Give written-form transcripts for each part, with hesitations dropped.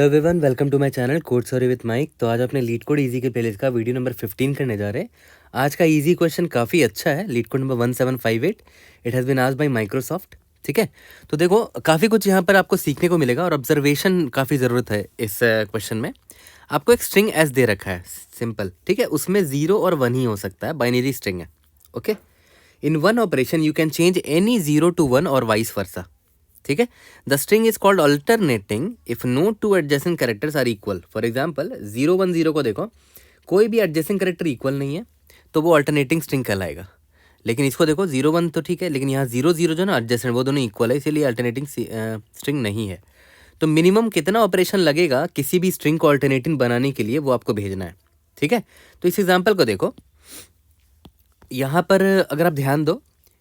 Hello everyone, welcome to my channel code story with MIK. तो आज अपने LeetCode easy के playlist का वीडियो नंबर 15 करने जा रहे हैं। आज का इजी क्वेश्चन काफ़ी अच्छा है, LeetCode number 1758। It has been asked by Microsoft. ठीक है, तो देखो काफ़ी कुछ यहाँ पर आपको सीखने को मिलेगा और ऑब्जर्वेशन काफ़ी ज़रूरत है इस क्वेश्चन में। आपको एक स्ट्रिंग एस दे रखा है, सिंपल। ठीक है, उसमें 0 और 1 ही हो सकता है, बाइनरी स्ट्रिंग है। Okay, in one operation you can change any 0 to 1 और वाइस वर्सा। ठीक है, the string is called alternating if no two adjacent characters are equal. For example 0 1 0 को देखो, कोई भी एडजेसेंट कैरेक्टर इक्वल नहीं है तो वो अल्टरनेटिंग स्ट्रिंग कहलाएगा। लेकिन इसको देखो 0 1 तो ठीक है, लेकिन यहाँ 0 0 जो ना एडजेसेंट, वो दोनों इक्वल है, इसीलिए अल्टरनेटिंग स्ट्रिंग नहीं है। तो मिनिमम कितना ऑपरेशन लगेगा किसी भी स्ट्रिंग को अल्टरनेटिंग बनाने के लिए, वो आपको भेजना है। ठीक है, तो इस एग्जाम्पल को देखो, यहाँ पर अगर आप ध्यान दो,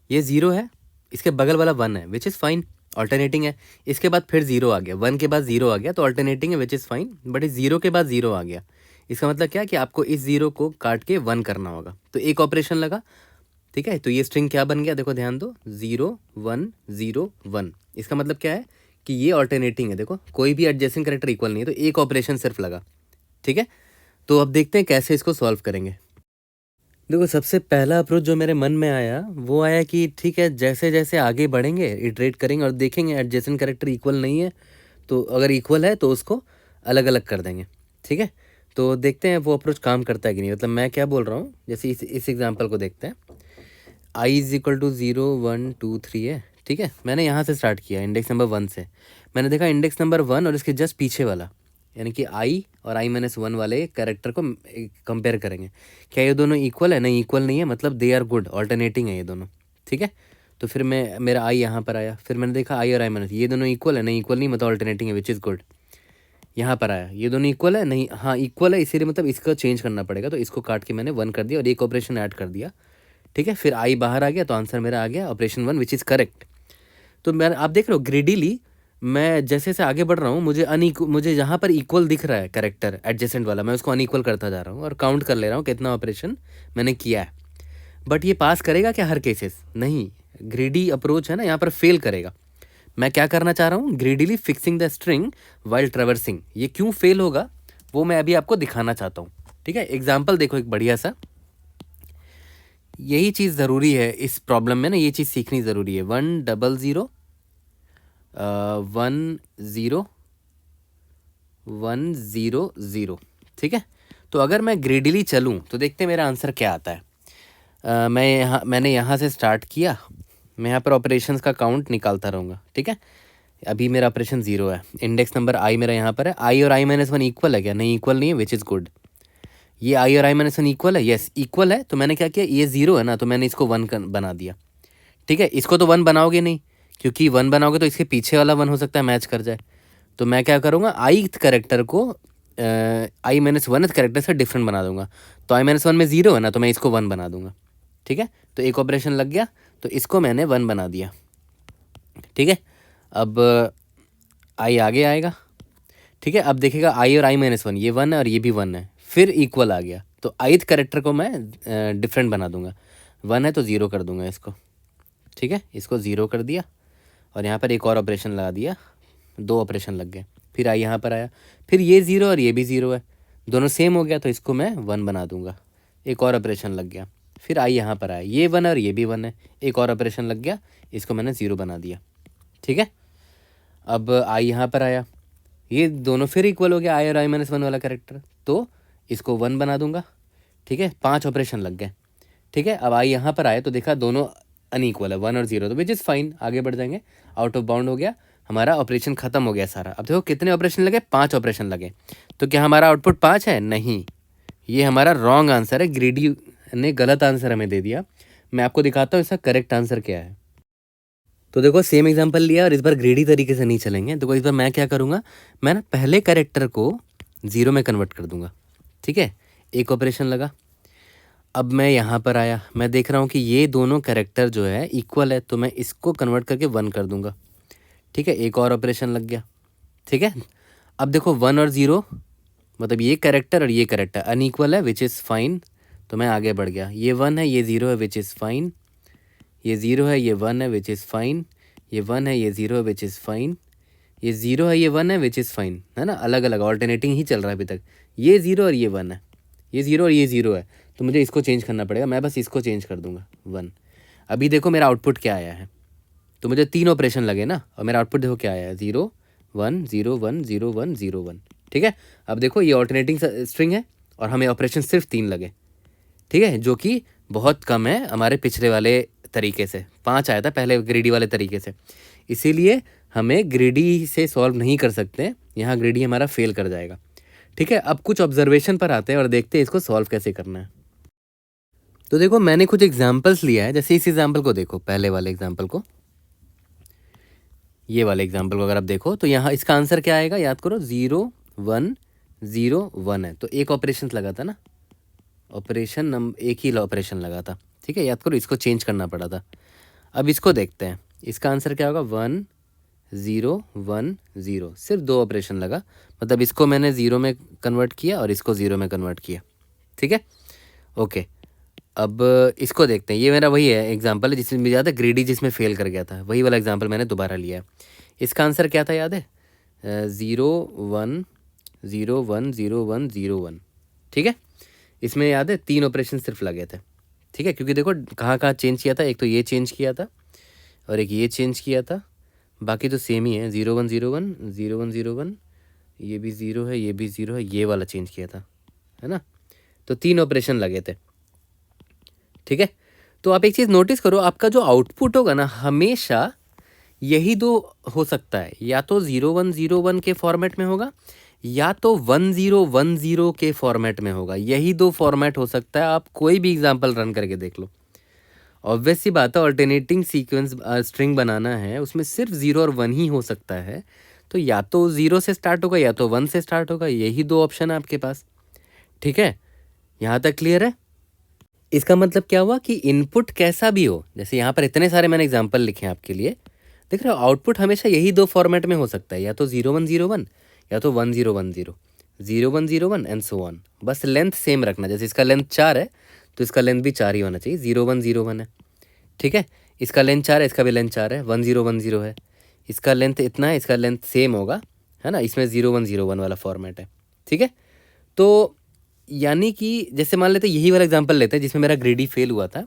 ये 0 है, इसके बगल वाला 1 है, विच इज़ फाइन, ऑल्टरनेटिंग है। इसके बाद फिर 0 आ गया, 1 के बाद 0 आ गया तो ऑल्टरनेटिंग है, विच इज़ फाइन। बट इस 0 के बाद 0 आ गया, इसका मतलब क्या है कि आपको इस 0 को काट के 1 करना होगा। तो एक ऑपरेशन लगा। ठीक है, तो ये स्ट्रिंग क्या बन गया, देखो ध्यान दो, 0 1 0 1। इसका मतलब क्या है कि ये ऑल्टरनेटिंग है। देखो कोई भी एडजेसेंट कैरेक्टर इक्वल नहीं है, तो एक ऑपरेशन सिर्फ लगा। ठीक है, तो अब देखते हैं कैसे इसको सॉल्व करेंगे। देखो सबसे पहला अप्रोच जो मेरे मन में आया वो आया कि ठीक है, जैसे जैसे आगे बढ़ेंगे इटरेट करेंगे और देखेंगे एडजेसेंट कैरेक्टर इक्वल नहीं है, तो अगर इक्वल है तो उसको अलग अलग कर देंगे। ठीक है, तो देखते हैं वो अप्रोच काम करता है कि नहीं। मतलब मैं क्या बोल रहा हूँ, जैसे इस एग्जांपल को देखते हैं। आई इज इक्वल टू 0 1 2 3 है। ठीक है, मैंने यहाँ से स्टार्ट किया इंडेक्स नंबर 1 से। मैंने देखा इंडेक्स नंबर 1 और इसके जस्ट पीछे वाला, यानी कि आई और i-1 वाले कैरेक्टर को कंपेयर करेंगे। क्या ये दोनों इक्वल है? नहीं, इक्वल नहीं है, मतलब दे आर गुड, ऑल्टरनेटिंग है ये दोनों। ठीक है, तो फिर मेरा आई यहाँ पर आया, फिर मैंने देखा आई और i-, ये दोनों इक्वल है? नहीं, इक्वल नहीं, मतलब ऑल्टरनेटिंग है, विच इज़ गुड। यहाँ पर आया, ये दोनों इक्वल है? नहीं, हाँ इक्वल है, इसीलिए मतलब इसका चेंज करना पड़ेगा, तो इसको काट के मैंने 1 कर दिया और एक ऑपरेशन ऐड कर दिया। ठीक है, फिर आई बाहर आ गया तो आंसर मेरा आ गया ऑपरेशन 1, विच इज़ करेक्ट। तो मैं, आप देख रहे हो ग्रेडीली मैं जैसे जैसे आगे बढ़ रहा हूँ, मुझे जहाँ पर इक्वल दिख रहा है कैरेक्टर एडजेसेंट वाला, मैं उसको अनइक्वल करता जा रहा हूँ और काउंट कर ले रहा हूँ कितना ऑपरेशन मैंने किया है। बट ये पास करेगा क्या हर केसेस? नहीं, ग्रेडी अप्रोच है ना, यहाँ पर फेल करेगा। मैं क्या करना चाह रहा हूँ, greedily fixing the string while traversing. ये क्यों फेल होगा वो मैं अभी आपको दिखाना चाहता हूँ। ठीक है, एग्जाम्पल देखो एक बढ़िया सा। यही चीज़ ज़रूरी है इस प्रॉब्लम में ना, ये चीज़ सीखनी ज़रूरी है। 1 0 0 1 0 1 0 0। ठीक है, तो अगर मैं ग्रेडीली चलूँ तो देखते हैं मेरा आंसर क्या आता है। मैंने यहाँ से स्टार्ट किया, मैं यहाँ पर ऑपरेशंस का काउंट निकालता रहूँगा। ठीक है, अभी मेरा ऑपरेशन 0 है, इंडेक्स नंबर आई मेरा यहाँ पर है। आई और i-1 इक्वल है क्या? नहीं, इक्वल नहीं है, विच इज़ गुड। ये आई और i-1 इक्वल है? यस इक्वल है। तो मैंने क्या किया, ये 0 है ना, तो मैंने इसको 1 बना दिया। ठीक है, इसको तो 1 बनाओगे नहीं, क्योंकि 1 बनाओगे तो इसके पीछे वाला 1 हो सकता है मैच कर जाए। तो मैं क्या करूँगा, आई कैरेक्टर को i-1 कैरेक्टर से डिफरेंट बना दूंगा। तो i-1 में 0 है ना, तो मैं इसको 1 बना दूंगा। ठीक है, तो एक ऑपरेशन लग गया, तो इसको मैंने 1 बना दिया। ठीक है, अब आई आगे आएगा। ठीक है, अब देखेगा आई और i-1 ये 1 है और ये भी 1 है, फिर इक्वल आ गया, तो ith कैरेक्टर को मैं डिफरेंट बना दूंगा। 1 है तो 0 कर दूंगा इसको। ठीक है, इसको 0 कर दिया और यहाँ पर एक और ऑपरेशन लगा दिया, 2 ऑपरेशन लग गए। फिर आई यहाँ पर आया, फिर ये 0 और ये भी 0 है, दोनों सेम हो गया, तो इसको मैं 1 बना दूंगा। एक और ऑपरेशन लग गया, फिर आई यहाँ पर आया, ये 1 और ये भी 1 है, एक और ऑपरेशन लग गया, इसको मैंने 0 बना दिया। ठीक है, अब आई यहाँ पर आया, ये दोनों फिर इक्वल हो गया, आई और i-1 वाला कैरेक्टर, तो इसको 1 बना दूंगा। ठीक है, 5 ऑपरेशन लग गए। ठीक है, अब आई यहाँ पर आए तो देखा दोनों अनइक्वल है, 1 और 0, तो विच इज़ फाइन, आगे बढ़ जाएंगे। आउट ऑफ बाउंड हो गया, हमारा ऑपरेशन खत्म हो गया सारा। अब देखो कितने ऑपरेशन लगे, 5 ऑपरेशन लगे। तो क्या हमारा आउटपुट 5 है? नहीं, ये हमारा रॉन्ग आंसर है, ग्रेडी ने गलत आंसर हमें दे दिया। मैं आपको दिखाता हूँ इसका करेक्ट आंसर क्या है। तो देखो सेम एग्जांपल लिया और इस बार ग्रेडी तरीके से नहीं चलेंगे। देखो इस बार मैं क्या करूँगा, मैं ना पहले कैरेक्टर को 0 में कन्वर्ट कर दूंगा। ठीक है, एक ऑपरेशन लगा। अब मैं यहाँ पर आया, मैं देख रहा हूँ कि ये दोनों कैरेक्टर जो है इक्वल है, तो मैं इसको कन्वर्ट करके 1 कर दूंगा। ठीक है, एक और ऑपरेशन लग गया। ठीक है, अब देखो 1 और 0, मतलब ये कैरेक्टर और ये कैरेक्टर अनइक्वल है, विच इज़ फाइन, तो मैं आगे बढ़ गया। ये 1 है, ये 0 है, विच इज़ फाइन। ये 0 है, ये 1 है, विच इज़ फाइन। ये 1 है, ये 0 है, विच इज़ फाइन। ये 0 है, ये 1 है, विच इज़ फाइन, है ना, अलग अलग ऑल्टरनेटिंग ही चल रहा है अभी तक। ये 0 और ये 1 है, ये 0 और ये 0 है, तो मुझे इसको चेंज करना पड़ेगा। मैं बस इसको चेंज कर दूंगा 1। अभी देखो मेरा आउटपुट क्या आया है, तो मुझे 3 ऑपरेशन लगे ना, और मेरा आउटपुट देखो क्या आया है, 0 1 0 1 0 1 0 1। ठीक है, अब देखो ये ऑल्टरनेटिंग स्ट्रिंग है और हमें ऑपरेशन सिर्फ 3 लगे। ठीक है, जो कि बहुत कम है हमारे पिछले वाले तरीके से। 5 आया था पहले ग्रीडी वाले तरीके से, इसीलिए हमें ग्रीडी से सॉल्व नहीं कर सकते, यहाँ ग्रीडी हमारा फेल कर जाएगा। ठीक है, अब कुछ ऑब्जर्वेशन पर आते हैं और देखते हैं इसको सॉल्व कैसे करना है। तो देखो मैंने कुछ एग्जाम्पल्स लिया है, जैसे इस एग्जाम्पल को देखो, पहले वाले एग्जाम्पल को, ये वाले एग्जाम्पल को अगर आप देखो तो यहाँ इसका आंसर क्या आएगा, याद करो 0 1 0 1 है, तो एक ऑपरेशन लगा था ना, ऑपरेशन नंबर एक ही ऑपरेशन लगा था। ठीक है, याद करो इसको चेंज करना पड़ा था। अब इसको देखते हैं, इसका आंसर क्या होगा, 1 0 1 0, सिर्फ 2 ऑपरेशन लगा, मतलब इसको मैंने 0 में कन्वर्ट किया और इसको 0 में कन्वर्ट किया। ठीक है, ओके, अब इसको देखते हैं। ये मेरा वही है एग्जाम्पल है जिसमें मुझे याद है ग्रीडी जिसमें फेल कर गया था, वही वाला एग्जाम्पल मैंने दोबारा लिया है। इसका आंसर क्या था याद है, 0 1 0 1 0 1 0 1। ठीक है, इसमें याद है 3 ऑपरेशन सिर्फ लगे थे। ठीक है, क्योंकि देखो कहाँ कहाँ चेंज किया था, एक तो ये चेंज किया था और एक ये चेंज किया था, बाकी तो सेम ही है, 0 1 0 1 0 1 0 1, ये भी 0 है, ये भी 0 है, ये वाला चेंज किया था, है ना, तो 3 ऑपरेशन लगे थे। ठीक है, तो आप एक चीज़ नोटिस करो, आपका जो आउटपुट होगा ना हमेशा यही 2 हो सकता है, या तो 0 1 0 1 के फॉर्मेट में होगा या तो 1 0 1 0 के फॉर्मेट में होगा, यही 2 फॉर्मेट हो सकता है। आप कोई भी एग्जांपल रन करके देख लो, ऑब्वियस सी बात है, ऑल्टरनेटिंग सीक्वेंस स्ट्रिंग बनाना है, उसमें सिर्फ 0 और 1 ही हो सकता है, तो या तो 0 से स्टार्ट होगा या तो 1 से स्टार्ट होगा, यही 2 ऑप्शन है आपके पास। ठीक है, यहाँ तक क्लियर है। इसका मतलब क्या हुआ कि इनपुट कैसा भी हो, जैसे यहाँ पर इतने सारे मैंने एग्जाम्पल लिखे हैं आपके लिए, देख रहे हो, आउटपुट हमेशा यही 2 फॉर्मेट में हो सकता है, या तो 0 1 0 1 या तो 1 0 1 0, 0 1 0 1 एंड सो ऑन। बस लेंथ सेम रखना, जैसे इसका लेंथ 4 है तो इसका लेंथ भी 4 ही होना चाहिए, 0 1 0 1 है। ठीक है, इसका लेंथ 4 है, इसका भी लेंथ 4 है, 1 0 1 0 है, इसका लेंथ इतना है, इसका लेंथ सेम होगा, है ना, इसमें 0 1 0 1 वाला फॉर्मेट है। ठीक है, तो यानी कि जैसे मान लेते यही वाला एग्जांपल लेते हैं जिसमें मेरा ग्रेडी फेल हुआ था,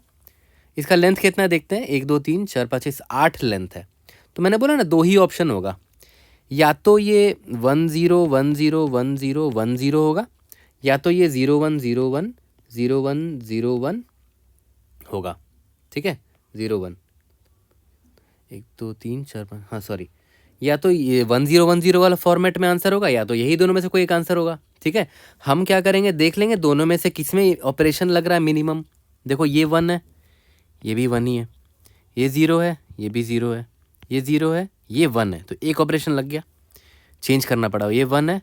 इसका लेंथ कितना देखते हैं, 1 2 3 4 5 6 8 लेंथ है, तो मैंने बोला ना 2 ही ऑप्शन होगा, या तो ये 1 0 1 0 1 0 1 0 होगा, या तो ये 0 1 0 1 0 1 0 1 होगा। ठीक है, 0 1 1 2 3 4 5, हाँ सॉरी, या तो ये 1 0 1 0 वाला फॉर्मेट में आंसर होगा, या तो यही दोनों में से कोई एक आंसर होगा। ठीक है, हम क्या करेंगे, देख लेंगे दोनों में से किस में ऑपरेशन लग रहा है मिनिमम। देखो ये 1 है, ये भी 1 ही है, ये 0 है, ये भी 0 है, ये 0 है, ये 1 है, तो एक ऑपरेशन लग गया, चेंज करना पड़ा। ये 1 है,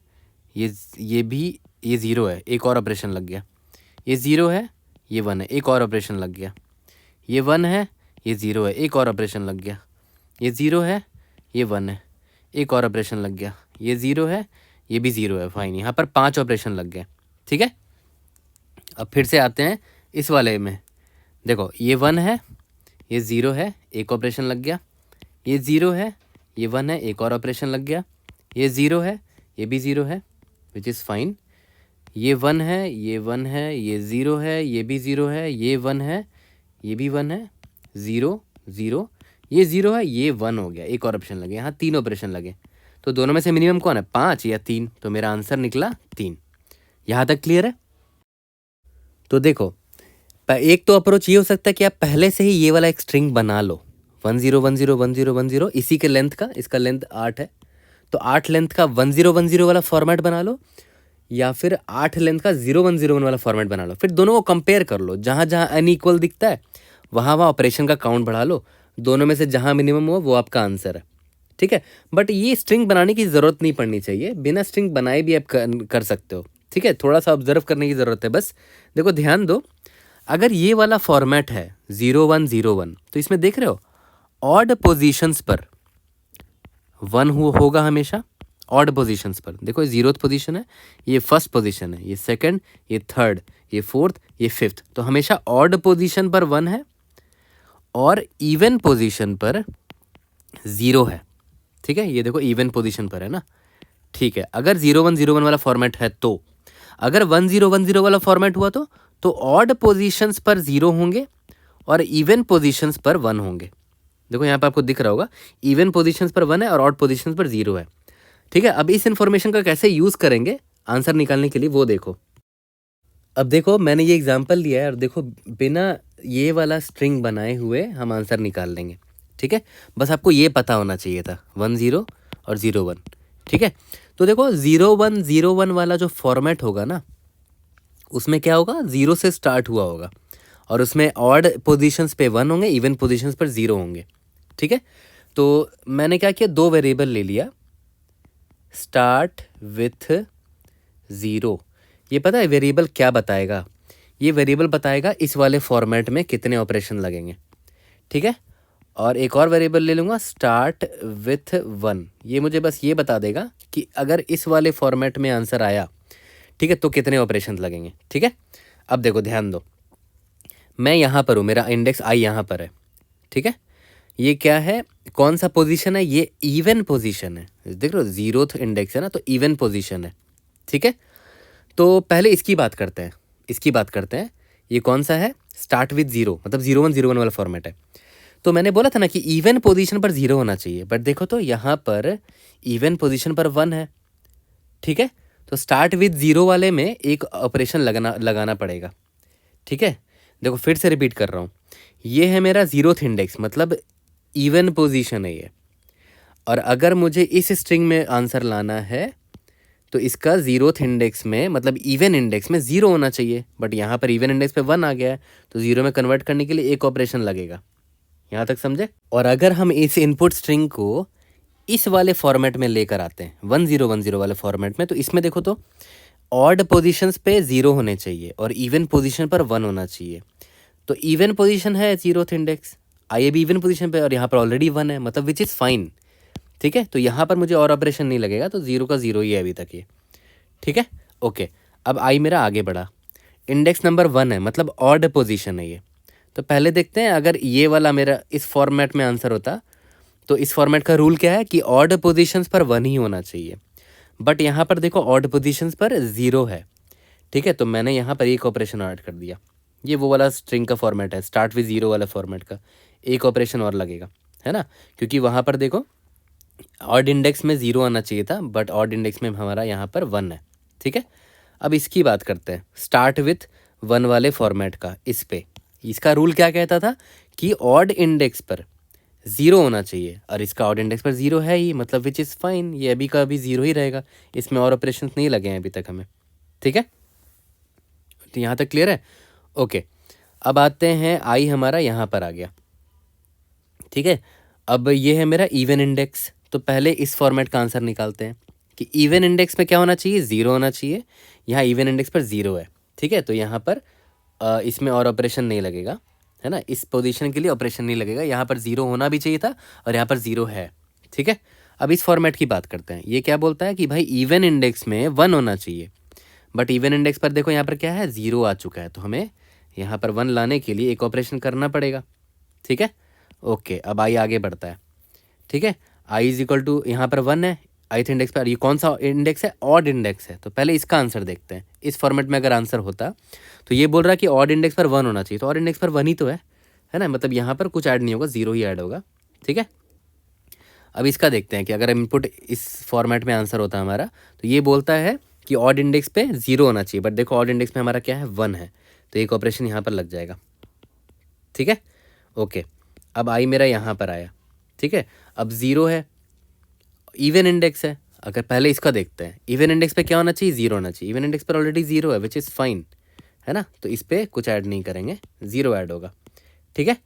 ये भी, ये 0 है, एक और ऑपरेशन लग गया, ये 0 है, ये 1 है, एक और ऑपरेशन लग गया, ये 1 है, ये 0 है, एक और ऑपरेशन लग गया, ये 0 है, ये 1 है, एक और ऑपरेशन लग गया, ये 0 है, ये भी 0 है, फाइन, यहाँ पर 5 ऑपरेशन लग गए। ठीक है, अब फिर से आते हैं इस वाले में, देखो ये 1 है, ये 0 है, एक ऑपरेशन लग गया, ये 0 है, ये 1 है, एक और ऑपरेशन लग गया, ये 0 है, ये भी 0 है, विच इज़ फाइन, ये 1 है, ये 1 है, ये 0 है, ये भी 0 है, ये 1 है, ये भी 1 है, 0 0, ये 0 है, ये 1 हो गया, एक और ऑप्शन लगे, यहाँ 3 ऑपरेशन लगे, तो दोनों में से मिनिमम कौन है, 5 या 3, तो मेरा आंसर निकला 3। यहाँ तक क्लियर है। तो देखो एक तो अप्रोच ये हो सकता है कि आप पहले से ही ये वाला एक स्ट्रिंग बना लो, 1 0 1 0 1 0 1 0, इसी के लेंथ का, इसका लेंथ 8 है, तो 8 लेंथ का 1 0 1 0 वाला फॉर्मेट बना लो, या फिर 8 लेंथ का 0 1 0 1 वाला फॉर्मेट बना लो, फिर दोनों को कंपेयर कर लो, जहाँ जहाँ अनइक्वल दिखता है वहाँ वहाँ ऑपरेशन का काउंट बढ़ा लो, दोनों में से जहाँ मिनिमम हो वो आपका आंसर है। ठीक है, बट ये स्ट्रिंग बनाने की ज़रूरत नहीं पड़नी चाहिए, बिना स्ट्रिंग बनाए भी आप कर सकते हो। ठीक है, थोड़ा सा ऑब्जर्व करने की ज़रूरत है बस। देखो ध्यान दो, अगर ये वाला फॉर्मेट है 0 1 0 1, तो इसमें देख रहे हो ऑड पोजीशंस पर 1 होगा हमेशा, ऑड पोजीशंस पर। देखो ये 0th पोजीशन है, ये फर्स्ट पोजीशन है, ये सेकंड, ये थर्ड, ये फोर्थ, ये फिफ्थ, तो हमेशा ऑड पोजीशन पर 1 है और इवन पोजीशन पर 0 है। ठीक है, ये देखो इवन पोजीशन पर है ना, ठीक है। अगर 0101 वाला फॉर्मेट है तो, अगर 1010 वाला फॉर्मेट हुआ तो ऑड पोजीशंस पर 0 होंगे और इवन पोजीशंस पर 1 होंगे। देखो यहाँ पे आपको दिख रहा होगा, इवन पोजीशंस पर 1 है और ऑड पोजीशंस पर 0 है, ठीक है। अब इस इन्फॉर्मेशन का कैसे यूज़ करेंगे आंसर निकालने के लिए वो देखो। अब देखो मैंने ये एग्जांपल दिया है और देखो बिना ये वाला स्ट्रिंग बनाए हुए हम आंसर निकाल लेंगे, ठीक है। बस आपको ये पता होना चाहिए था 10 और 01, ठीक है। तो देखो 0101 वाला जो फॉर्मेट होगा ना, उसमें क्या होगा, 0 से स्टार्ट हुआ होगा और उसमें ऑड पोजीशंस पे 1 होंगे, इवन पोजीशंस पर 0 होंगे, ठीक है। तो मैंने क्या किया, 2 वेरिएबल ले लिया, स्टार्ट विथ 0। ये पता है वेरिएबल क्या बताएगा, ये वेरिएबल बताएगा इस वाले फॉर्मेट में कितने ऑपरेशन लगेंगे, ठीक है। और एक और वेरिएबल ले लूँगा, स्टार्ट विथ 1। ये मुझे बस ये बता देगा कि अगर इस वाले फॉर्मेट में आंसर आया, ठीक है, तो कितने ऑपरेशन लगेंगे, ठीक है। अब देखो ध्यान दो, मैं यहाँ पर हूँ, मेरा इंडेक्स आई यहाँ पर है, ठीक है। ये क्या है, कौन सा पोजीशन है, ये इवन पोजीशन है, देख रहे हो 0th इंडेक्स है ना, तो इवन पोजीशन है, ठीक है। तो पहले इसकी बात करते हैं, ये कौन सा है, स्टार्ट विथ 0, मतलब 0101 वाला फॉर्मेट है। तो मैंने बोला था ना कि इवन पोजीशन पर 0 होना चाहिए, बट देखो तो यहाँ पर इवन पोजीशन पर 1 है, ठीक है। तो स्टार्ट विथ 0 वाले में एक ऑपरेशन लगाना पड़ेगा, ठीक है। देखो फिर से रिपीट कर रहा हूँ, ये है मेरा 0th इंडेक्स, मतलब इवन पोजीशन है ये, और अगर मुझे इस स्ट्रिंग में आंसर लाना है तो इसका 0th इंडेक्स में, मतलब इवन इंडेक्स में 0 होना चाहिए, बट यहाँ पर इवन इंडेक्स पे 1 आ गया है, तो 0 में कन्वर्ट करने के लिए एक ऑपरेशन लगेगा। यहाँ तक समझे। और अगर हम इस इनपुट स्ट्रिंग को इस वाले फॉर्मेट में लेकर आते हैं, 1010 वाले फॉर्मेट में, तो इसमें देखो तो ऑड पोजीशंस पे 0 होने चाहिए और इवन पोजीशन पर 1 होना चाहिए। तो इवन पोजीशन है 0th इंडेक्स, आई भी इवन पोजीशन पे और यहाँ पर ऑलरेडी 1 है, मतलब विच इज़ फाइन, ठीक है। तो यहाँ पर मुझे और ऑपरेशन नहीं लगेगा, तो 0 का 0 ही है अभी तक ये, ठीक है। ओके, अब आई मेरा आगे बढ़ा, इंडेक्स नंबर 1 है, मतलब ऑड पोजीशन है ये। तो पहले देखते हैं अगर ये वाला मेरा इस फॉर्मेट में आंसर होता, तो इस फॉर्मेट का रूल क्या है कि ऑड पोजीशंस पर 1 ही होना चाहिए, बट यहाँ पर देखो ऑड पोजीशंस पर 0 है, ठीक है। तो मैंने यहाँ पर एक ऑपरेशन ऐड कर दिया, ये वो वाला स्ट्रिंग का फॉर्मेट है, स्टार्ट विद 0 वाला फॉर्मेट का एक ऑपरेशन और लगेगा, है ना, क्योंकि वहाँ पर देखो ऑड इंडेक्स में 0 आना चाहिए था, बट ऑड इंडेक्स में हमारा यहाँ पर 1 है, ठीक है। अब इसकी बात करते हैं, स्टार्ट विथ 1 वाले फॉर्मेट का, इस पे इसका रूल क्या कहता था कि ऑड इंडेक्स पर 0 होना चाहिए, और इसका ऑड इंडेक्स पर 0 है ही, मतलब विच इज़ फाइन, ये अभी का अभी 0 ही रहेगा, इसमें और ऑपरेशंस नहीं लगे हैं अभी तक हमें, ठीक है। तो यहाँ तक क्लियर है। ओके, अब आते हैं, आई हमारा यहाँ पर आ गया, ठीक है। अब ये है मेरा इवन इंडेक्स, तो पहले इस फॉर्मेट का आंसर निकालते हैं कि इवन इंडेक्स में क्या होना चाहिए, 0 होना चाहिए। यहाँ इवन इंडेक्स पर 0 है, ठीक है। तो यहाँ पर इसमें और ऑपरेशन नहीं लगेगा, है ना, इस पोजीशन के लिए ऑपरेशन नहीं लगेगा, यहाँ पर 0 होना भी चाहिए था और यहाँ पर 0 है, ठीक है। अब इस फॉर्मेट की बात करते हैं, ये क्या बोलता है कि भाई इवन इंडेक्स में 1 होना चाहिए, बट इवन इंडेक्स पर देखो यहाँ पर क्या है, 0 आ चुका है, तो हमें यहाँ पर 1 लाने के लिए एक ऑपरेशन करना पड़ेगा, ठीक है। ओके, अब आई आगे बढ़ता है, ठीक है। आई इज इक्वल टू, यहाँ पर 1 है ith इंडेक्स पर, ये कौन सा इंडेक्स है, ऑड इंडेक्स है। तो पहले इसका आंसर देखते हैं, इस फॉर्मेट में अगर आंसर होता तो ये बोल रहा है कि ऑड इंडेक्स पर 1 होना चाहिए, तो ऑड इंडेक्स पर 1 ही तो है ना, मतलब यहाँ पर कुछ ऐड नहीं होगा, 0 ही ऐड होगा, ठीक है। अब इसका देखते हैं कि अगर इनपुट इस फॉर्मेट में आंसर होता हमारा, तो ये बोलता है कि ऑड इंडेक्स पे 0 होना चाहिए, बट देखो ऑड इंडेक्स में हमारा क्या है, 1 है, तो एक ऑपरेशन यहाँ पर लग जाएगा, ठीक है। ओके, अब आई मेरा यहाँ पर आया, ठीक है। अब 0 है, इवन इंडेक्स है, अगर पहले इसका देखते हैं, इवन इंडेक्स पे क्या होना चाहिए, 0 होना चाहिए, इवन इंडेक्स पर ऑलरेडी 0 है, विच इज़ फाइन, है ना, तो इस पर कुछ ऐड नहीं करेंगे, 0 ऐड होगा, ठीक है।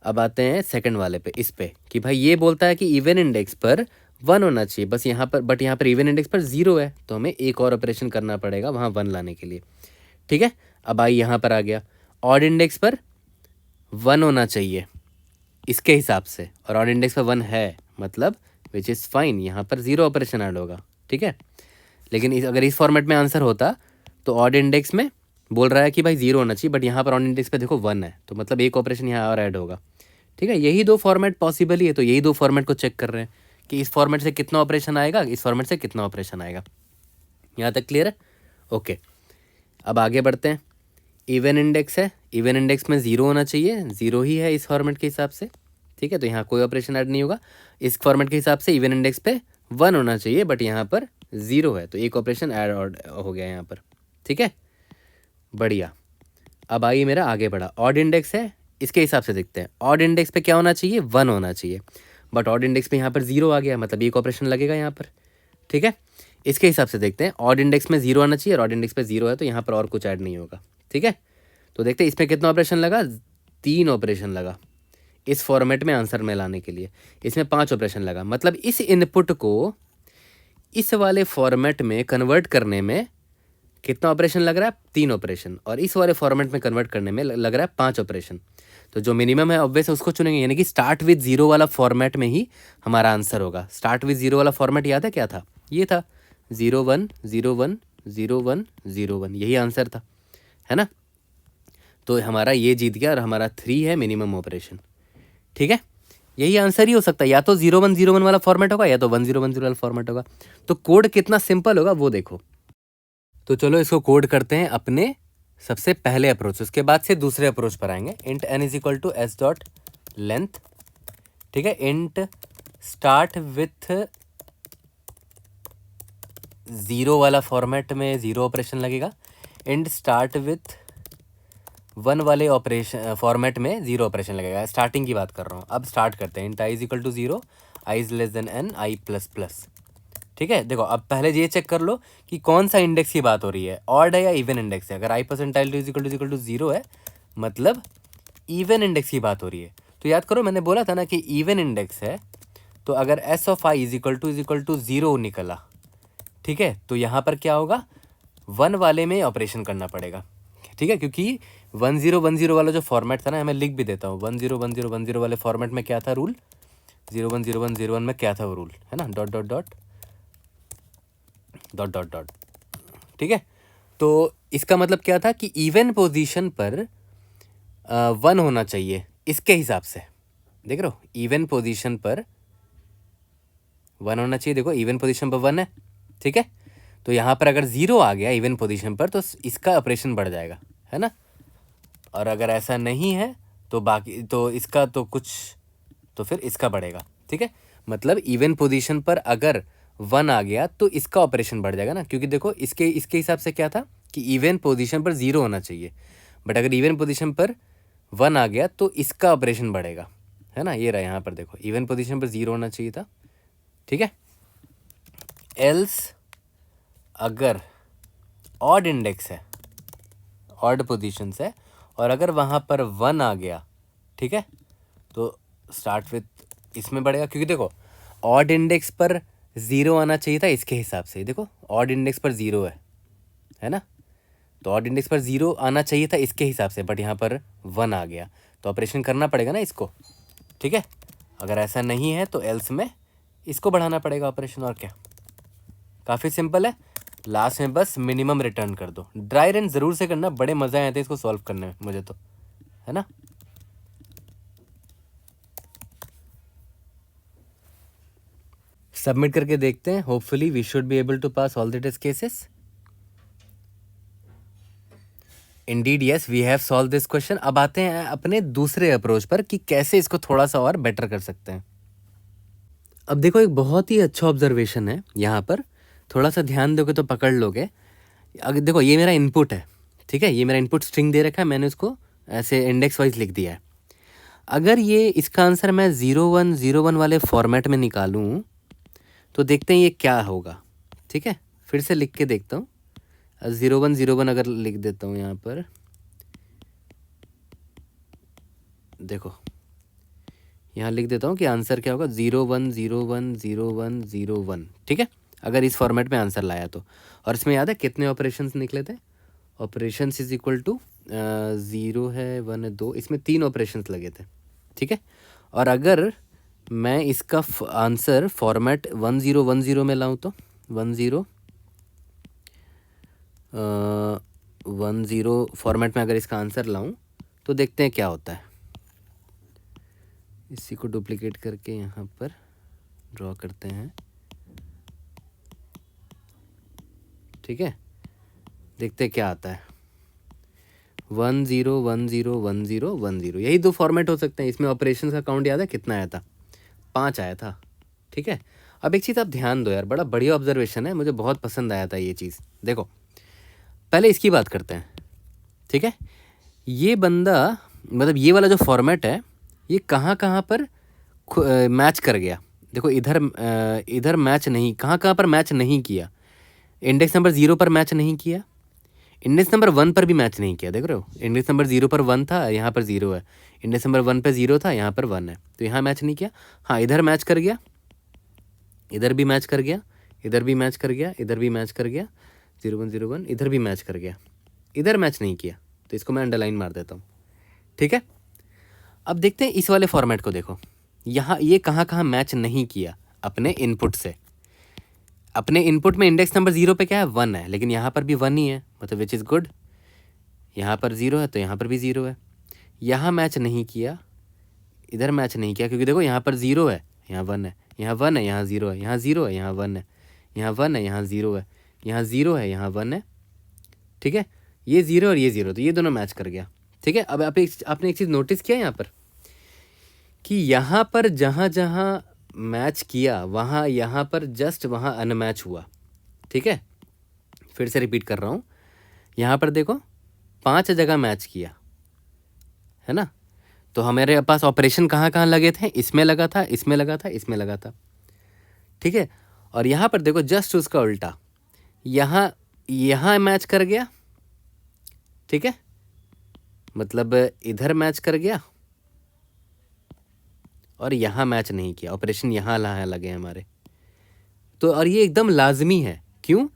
अब आते हैं सेकंड वाले पे, इस पे कि भाई ये बोलता है कि इवन इंडेक्स पर 1 होना चाहिए, बस यहाँ पर, बट यहाँ पर इवन इंडेक्स पर 0 है, तो हमें एक और ऑपरेशन करना पड़ेगा वहाँ 1 लाने के लिए, ठीक है। अब आई यहाँ पर आ गया, ऑड इंडेक्स पर 1 होना चाहिए इसके हिसाब से, और ऑड इंडेक्स पर 1 है, मतलब विच इज़ फाइन, यहाँ पर 0 ऑपरेशन ऐड होगा, ठीक है। लेकिन अगर इस फॉर्मेट में आंसर होता तो ऑड इंडेक्स में बोल रहा है कि भाई 0 होना चाहिए, बट यहाँ पर ऑड इंडेक्स पे देखो 1 है, तो मतलब एक ऑपरेशन यहाँ और ऐड होगा, ठीक है। यही 2 फॉर्मेट पॉसिबल ही है, तो यही 2 फॉर्मेट को चेक कर रहे हैं कि इस फॉर्मेट से कितना ऑपरेशन आएगा, इस फॉर्मेट से कितना ऑपरेशन आएगा। यहाँ तक क्लियर है? ओके, अब आगे बढ़ते हैं। इवन इंडेक्स है, इवन इंडेक्स में 0 होना चाहिए, 0 ही है इस फॉर्मेट के हिसाब से, ठीक है, तो यहाँ कोई ऑपरेशन ऐड नहीं होगा। इस फॉर्मेट के हिसाब से इवन इंडेक्स पे 1 होना चाहिए, बट यहाँ पर 0 है, तो एक ऑपरेशन ऐड हो गया यहाँ पर, ठीक है, बढ़िया। अब आइए मेरा आगे बढ़ा, ऑड इंडेक्स है, इसके हिसाब से देखते हैं। ऑड इंडेक्स पे क्या होना चाहिए, 1 होना चाहिए, बट ऑड इंडेक्स पे यहाँ पर 0 आ गया, मतलब एक ऑपरेशन लगेगा यहाँ पर, ठीक है। इसके हिसाब से देखते हैं, ऑड इंडेक्स में 0 आना चाहिए और ऑड इंडेक्स पे 0 है, तो यहाँ पर और कुछ ऐड नहीं होगा, ठीक है। तो देखते हैं इसमें कितना ऑपरेशन लगा, 3 ऑपरेशन लगा इस फॉर्मेट में आंसर में लाने के लिए। इसमें 5 ऑपरेशन लगा, मतलब इस इनपुट को इस वाले फॉर्मेट में कन्वर्ट करने में कितना ऑपरेशन लग रहा है, 3 ऑपरेशन, और इस वाले फॉर्मेट में कन्वर्ट करने में लग रहा है 5 ऑपरेशन। तो जो मिनिमम है ऑब्वियस उसको चुनेंगे, यानी कि स्टार्ट विद 0 वाला फॉर्मेट में ही हमारा आंसर होगा। स्टार्ट विद 0 वाला फॉर्मेट याद है क्या था, ये था 0 1 0 1 0 1 0 1, यही आंसर था, है ना। तो हमारा ये जीत गया और हमारा 3 है मिनिमम ऑपरेशन, ठीक है। यही आंसर ही हो सकता है, या तो 0 1 0 1 वाला फॉर्मेट होगा या तो 1 0 1 0 वाला फॉर्मेट होगा। तो कोड कितना सिंपल होगा वो देखो। तो चलो इसको कोड करते हैं अपने सबसे पहले अप्रोच, उसके बाद से दूसरे अप्रोच पर आएंगे। Int n is equal to s dot length, ठीक है। इंट स्टार्ट विथ 0 वाला फॉर्मेट में 0 ऑपरेशन लगेगा। इंट स्टार्ट विथ 1 वाले ऑपरेशन फॉर्मेट में 0 ऑपरेशन लगेगा। स्टार्टिंग की बात कर रहा हूँ। अब स्टार्ट करते हैं। Int i is equal to 0, i is less than n, i plus plus, ठीक है। देखो अब पहले ये चेक कर लो कि कौन सा इंडेक्स की बात हो रही है, ऑड है या इवन इंडेक्स है। अगर I percentile two is equal to 0 है मतलब इवन इंडेक्स की बात हो रही है। तो याद करो मैंने बोला था ना कि इवन इंडेक्स है, तो अगर s of i is equal to 0 निकला, ठीक है, तो यहाँ पर क्या होगा, 1 वाले में ऑपरेशन करना पड़ेगा, ठीक है। क्योंकि 1 0 1 0 वाला जो फॉर्मेट था ना, मैं लिख भी देता हूँ, 1 0 1 0 1 0 वाले फॉर्मेट में क्या था रूल, 0 1 0 1 0 1 में क्या था वो रूल, है ना, dot dot dot dot dot dot, ठीक है। तो इसका मतलब क्या था कि इवन पोजीशन पर 1 होना चाहिए इसके हिसाब से, देख रहे हो, इवन पोजीशन पर 1 होना चाहिए। देखो इवन पोजीशन पर 1 है, ठीक है। तो यहाँ पर अगर 0 आ गया इवन पोजीशन पर तो इसका ऑपरेशन बढ़ जाएगा, है ना। और अगर ऐसा नहीं है तो बाकी तो इसका तो कुछ, तो फिर इसका बढ़ेगा, ठीक है। मतलब इवन पोजीशन पर अगर 1 आ गया तो इसका ऑपरेशन बढ़ जाएगा ना, क्योंकि देखो इसके हिसाब से क्या था कि इवन पोजीशन पर 0 होना चाहिए, बट अगर इवन पोजीशन पर 1 आ गया तो इसका ऑपरेशन बढ़ेगा, है ना। ये रहा यहाँ पर देखो, इवन पोजीशन पर 0 होना चाहिए था, ठीक है। एल्स अगर ऑड इंडेक्स है, ऑड पोजीशन है, और अगर वहाँ पर 1 आ गया, ठीक है, तो स्टार्ट विथ इसमें बढ़ेगा, क्योंकि देखो ऑड इंडेक्स पर 0 आना चाहिए था इसके हिसाब से। देखो ऑड इंडेक्स पर 0 है ना, तो ऑड इंडेक्स पर 0 आना चाहिए था इसके हिसाब से, बट यहाँ पर 1 आ गया तो ऑपरेशन करना पड़ेगा ना इसको, ठीक है। अगर ऐसा नहीं है तो एल्स में इसको बढ़ाना पड़ेगा ऑपरेशन, और क्या, काफ़ी सिंपल है। लास्ट में बस मिनिमम रिटर्न कर दो। ड्राई रन ज़रूर से करना, बड़े मज़े आए थे इसको सॉल्व करने में मुझे तो, है ना। सबमिट करके देखते हैं, hopefully we should be able to pass all the test cases. Indeed yes, we have solved this question. अब आते हैं अपने दूसरे अप्रोच पर कि कैसे इसको थोड़ा सा और बेटर कर सकते हैं। अब देखो एक बहुत ही अच्छा ऑब्जर्वेशन है यहाँ पर, थोड़ा सा ध्यान दोगे तो पकड़ लोगे। अगर देखो ये मेरा इनपुट है, ठीक है, ये मेरा इनपुट स्ट्रिंग दे रखा है, मैंने उसको ऐसे इंडेक्स वाइज लिख दिया है। अगर ये इसका आंसर मैं 0 1 0 1 वाले फॉर्मेट में निकालूं तो देखते हैं ये क्या होगा, ठीक है। फिर से लिख के देखता हूँ, 0 1 0 1 अगर लिख देता हूँ यहाँ पर, देखो यहाँ लिख देता हूँ कि आंसर क्या होगा, 0 1 0 1 0 1 0 1, ठीक है। अगर इस फॉर्मेट में आंसर लाया तो, और इसमें याद है कितने ऑपरेशंस निकले थे, ऑपरेशंस इज इक्वल टू 0 है 1 है 2, इसमें 3 ऑपरेशंस लगे थे, ठीक है। और अगर मैं इसका आंसर फॉर्मेट 1 0 1 0 में लाऊं तो 1 0 1 0 फॉर्मेट में अगर इसका आंसर लाऊं तो देखते हैं क्या होता है। इसी को डुप्लीकेट करके यहाँ पर ड्रॉ करते हैं, ठीक है, देखते हैं क्या आता है। 1 0 1 0 1 0 1 0, यही दो फॉर्मेट हो सकते हैं। इसमें ऑपरेशन का काउंट याद है कितना आया था? 5 आया था, ठीक है। अब एक चीज़ आप ध्यान दो यार, बड़ा बढ़िया ऑब्जर्वेशन है, मुझे बहुत पसंद आया था ये चीज़। देखो पहले इसकी बात करते हैं, ठीक है। ये बंदा मतलब ये वाला जो फॉर्मेट है ये कहाँ कहाँ पर मैच कर गया। देखो इधर मैच नहीं, कहाँ कहाँ पर मैच नहीं किया। इंडेक्स नंबर 0 पर मैच नहीं किया, इंडेक्स नंबर 1 पर भी मैच नहीं किया। देख रहे हो, इंडेक्स नंबर 0 पर 1 था, यहाँ पर 0 है। इंडेक्स नंबर 1 पर 0 था, यहाँ पर 1 है, तो यहाँ मैच नहीं किया। हाँ इधर मैच कर गया, इधर भी मैच कर गया, इधर भी मैच कर गया, इधर भी मैच कर गया, 0 1 0 1, इधर भी मैच कर गया। इधर मैच नहीं किया, तो इसको मैं अंडरलाइन मार देता हूँ, ठीक है। अब देखते हैं इस वाले फॉर्मेट को। देखो यहाँ ये कहाँ कहाँ मैच नहीं किया अपने इनपुट से। अपने इनपुट में इंडेक्स नंबर 0 पे क्या है? 1 है, लेकिन यहाँ पर भी 1 ही है, मतलब विच इज़ गुड। यहाँ पर 0 है तो यहाँ पर भी 0 है। यहाँ मैच नहीं किया, इधर मैच नहीं किया, क्योंकि देखो यहाँ पर 0 है, यहाँ 1 है, यहाँ 1 है, यहाँ 0 है, यहाँ 0 है, यहाँ 1 है, यहाँ 1 है, यहाँ 0 है, यहाँ 0 है, यहाँ 1 है, ठीक है। ये 0 और ये 0, तो ये दोनों मैच कर गया, ठीक है। अब आपने एक चीज़ नोटिस किया यहाँ पर कि यहाँ पर जहाँ जहाँ मैच किया वहाँ यहाँ पर जस्ट वहाँ अनमैच हुआ, ठीक है। फिर से रिपीट कर रहा हूँ, यहाँ पर देखो 5 जगह मैच किया है ना, तो हमारे पास ऑपरेशन कहाँ कहाँ लगे थे? इसमें लगा था, इसमें लगा था, इसमें लगा था, ठीक है। और यहाँ पर देखो जस्ट उसका उल्टा, यहाँ मैच कर गया, ठीक है, मतलब इधर मैच कर गया और यहाँ मैच नहीं किया, ऑपरेशन यहाँ लगे हमारे। तो और ये एकदम लाजमी है, क्यों?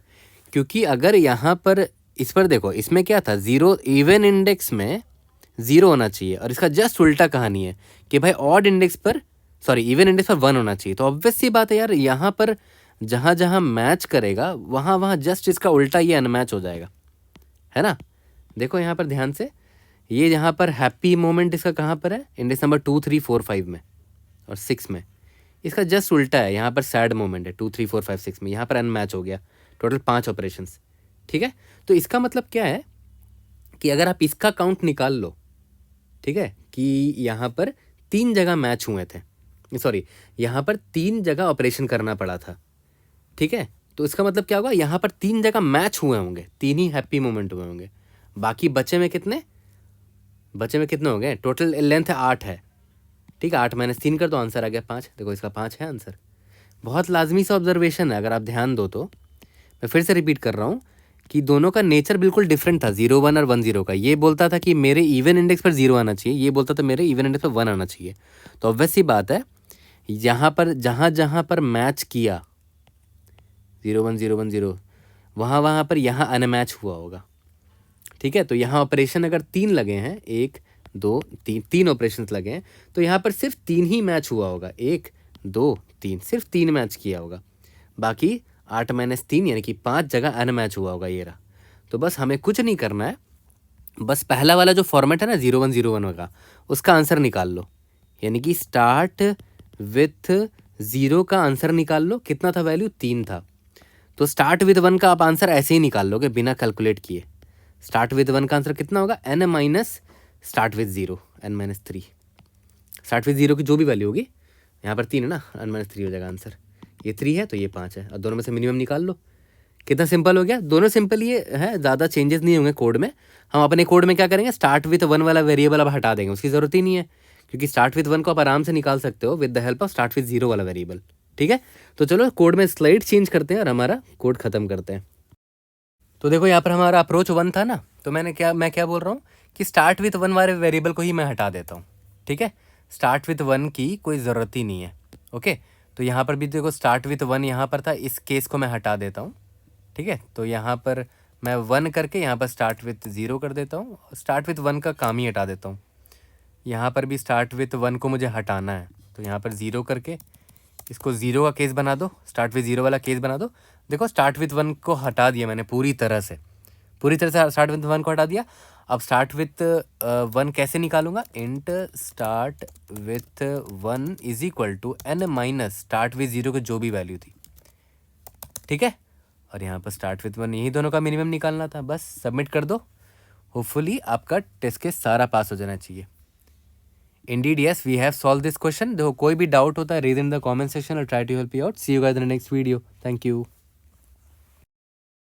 क्योंकि अगर यहाँ पर इस पर देखो, इसमें क्या था? 0, इवन इंडेक्स में 0 होना चाहिए, और इसका जस्ट उल्टा कहानी है कि भाई ऑड इंडेक्स पर, सॉरी इवन इंडेक्स पर 1 होना चाहिए। तो ऑब्वियस सी बात है यार, यहाँ पर जहाँ जहाँ मैच करेगा वहाँ वहाँ जस्ट इसका उल्टा ये अनमैच हो जाएगा, है ना। देखो यहाँ पर ध्यान से, ये यहाँ पर हैप्पी मोमेंट इसका कहाँ पर है? इंडेक्स नंबर 2 3 4 5 में और 6 में। इसका जस्ट उल्टा है, यहाँ पर सैड मोमेंट है 2 3 4 5 6 में, यहाँ पर अनमैच हो गया। टोटल 5 ऑपरेशंस, ठीक है। तो इसका मतलब क्या है कि अगर आप इसका काउंट निकाल लो, ठीक है, कि यहाँ पर 3 जगह मैच हुए थे, सॉरी यहाँ पर 3 जगह ऑपरेशन करना पड़ा था, ठीक है। तो इसका मतलब क्या होगा? यहाँ पर 3 जगह मैच हुए होंगे, 3 ही हैप्पी मोमेंट हुए होंगे, बाकी बचे में कितने हो गए? टोटल लेंथ 8 है, ठीक है। 8 - 3 कर दो, आंसर आ गया 5। देखो इसका 5 है आंसर। बहुत लाजमी सा ऑब्जर्वेशन है, अगर आप ध्यान दो तो। मैं फिर से रिपीट कर रहा हूँ कि दोनों का नेचर बिल्कुल डिफरेंट था, 0 1 और 1 0 का। ये बोलता था कि मेरे इवन इंडेक्स पर 0 आना चाहिए, ये बोलता था मेरे इवन इंडेक्स पर 1 आना चाहिए। तो ऑब्वियस सी बात है, यहाँ पर जहाँ जहाँ पर मैच किया 0 1 0 1 0, वहाँ वहाँ पर यहाँ अनमैच हुआ होगा, ठीक है। तो यहाँ ऑपरेशन अगर 3 लगे हैं, 1 2 3, 3 ऑपरेशन लगे हैं, तो यहाँ पर सिर्फ 3 ही मैच हुआ होगा, 1 2 3, सिर्फ 3 मैच किया होगा। बाकी 8 - 3 यानी कि 5 जगह अनमैच हुआ होगा, ये रहा। तो बस हमें कुछ नहीं करना है, बस पहला वाला जो फॉर्मेट है ना 0 1 0 1 का, उसका आंसर निकाल लो, यानी कि स्टार्ट विथ 0 का आंसर निकाल लो। कितना था वैल्यू? 3 था। तो स्टार्ट विथ 1 का आप आंसर ऐसे ही निकाल लोगे बिना कैलकुलेट किए। स्टार्ट विथ 1 का आंसर कितना होगा? n minus start with 0, n - 3। Start with 0 की जो भी वैल्यू होगी, यहाँ पर 3 है ना, n - 3 हो जाएगा आंसर। ये 3 है तो ये 5 है, और दोनों में से मिनिमम निकाल लो। कितना सिंपल हो गया, दोनों सिंपल ये है, ज़्यादा चेंजेस नहीं होंगे कोड में। हम अपने कोड में क्या करेंगे, स्टार्ट विथ 1 वाला वेरिएबल अब हटा देंगे, उसकी ज़रूरत ही नहीं है, क्योंकि स्टार्ट विथ 1 को आप आराम से निकाल सकते हो with the help of start with 0 वाला वेरिएबल, ठीक है। तो चलो कोड में स्लाइड चेंज करते हैं और हमारा कोड ख़त्म करते हैं। तो देखो यहाँ पर हमारा अप्रोच 1 था ना, तो मैं क्या बोल रहा हूँ कि स्टार्ट विथ 1 वाले वेरिएबल को ही मैं हटा देता हूँ, ठीक है। स्टार्ट विथ 1 की कोई ज़रूरत ही नहीं है, ओके। तो यहाँ पर भी देखो स्टार्ट विथ 1 यहाँ पर था, इस केस को मैं हटा देता हूँ, ठीक है। तो यहाँ पर मैं 1 करके यहाँ पर स्टार्ट विथ 0 कर देता हूँ, स्टार्ट विथ 1 का काम ही हटा देता हूँ। यहाँ पर भी स्टार्ट विथ 1 को मुझे हटाना है, तो यहाँ पर 0 करके इसको 0 का केस बना दो, स्टार्ट विथ 0 वाला केस बना दो। देखो स्टार्ट विथ 1 को हटा दिया मैंने पूरी तरह से स्टार्ट विथ 1 को हटा दिया। अब स्टार्ट विथ 1 कैसे निकालूंगा, int start with 1 is equal to n minus start with 0 की जो भी वैल्यू थी, ठीक है। और यहाँ पर स्टार्ट विथ 1, यही दोनों का मिनिमम निकालना था, बस सबमिट कर दो। होपफुली आपका टेस्ट केस सारा पास हो जाना चाहिए। Indeed, yes, we have solved this question. देखो कोई भी डाउट होता है, read in the comment section. I'll try to help you out. See you guys in the next video. Thank you.